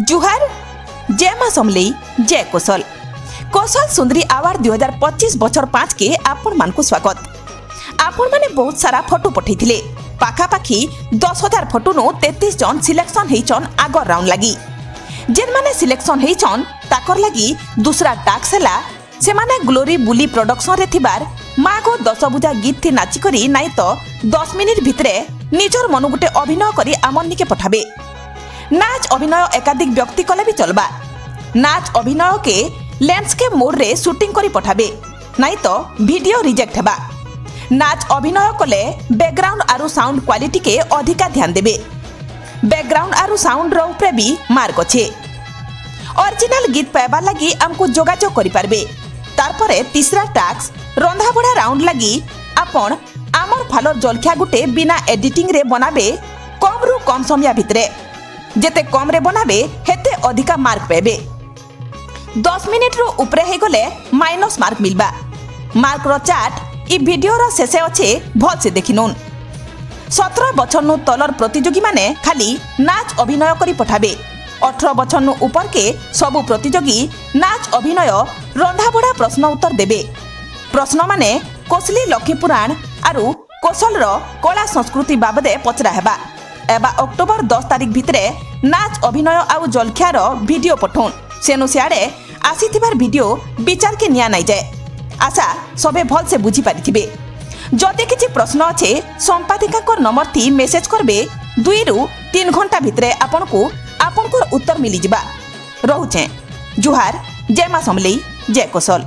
जुहार जय मां समलेई जय कौशल कौशल सुंदरी अवार्ड 2025 बछर 5 के आपण मान को स्वागत। आपण माने बहुत सारा फोटो पठैथिले पाखापाखी 10,000 फोटो नो 33 जन सिलेक्शन हेचन आगर राउंड लगी। जेन माने सिलेक्शन हेचन ताकर लगी दूसरा टास्क हला से माने ग्लोरी बुली प्रोडक्शन रे थिबार माँ को 10 बुझा गीत थी नाची करी नाई तो 10 मिनिट भितरे निजर मन गुटे अभिनय करी आमन निके पठाबे। नाच अभिनय एकाधिक व्यक्ति कले भी चलबा। नाच अभिनय के लैंडस्केप मोड रे शूटिंग करी पठाबे नाई तो वीडियो रिजेक्ट हेबा। नाच अभिनय कले बैकग्राउंड आरु साउंड क्वालिटी के अधिका ध्यान देबे। बैकग्राउंड आरु साउंड रो उपरे भी मार्क अच्छे। ओरिजिनल गीत पाइबा लगी हमको जोगाजोग करि पारबे। तारपरे तीसरा टास्क रंधा बड़ा राउंड लगी आपण आमर फालर जलखिया गुटे बिना एडिटिंग रे बनाबे कम रु कम समय भितरे जेते कम रे बनाबे हेते अधिका मार्क पाइबे। 10 मिनिट रो उपरे हे गले माइनस मार्क मिलबा। मार्क रो चार्ट इ वीडियो रो शेषे अच्छे भल से देखिनोन। 17 बछर नु तलर प्रतियोगी माने खाली नाच अभिनय करी पठाबे। 18 बछर नु ऊपर के सबु प्रतियोगी नाच अभिनय रंधा बड़ा प्रश्न उत्तर देबे। प्रश्न माने कोसली लक्ष्मी पुराण आरु कौशल रो कला संस्कृति बाबदे पचरा हेबा। एबा अक्टोबर 10 तारिख भितरे नाच अभिनय आउ जलखियार वीडियो पठौन सेनु सियाड़े आसीथिबार वीडियो विचार के निया नाई जाए। आशा सबे भल से बुझी पारिथिबे। जदि किछि प्रश्न अच्छे संपादिका को नंबर थी मेसेज करबे 2 रु 3 घंटा भितरे आपनको उत्तर मिली जिबा। रहुचे जुहार जय मां समलेई जय कौशल।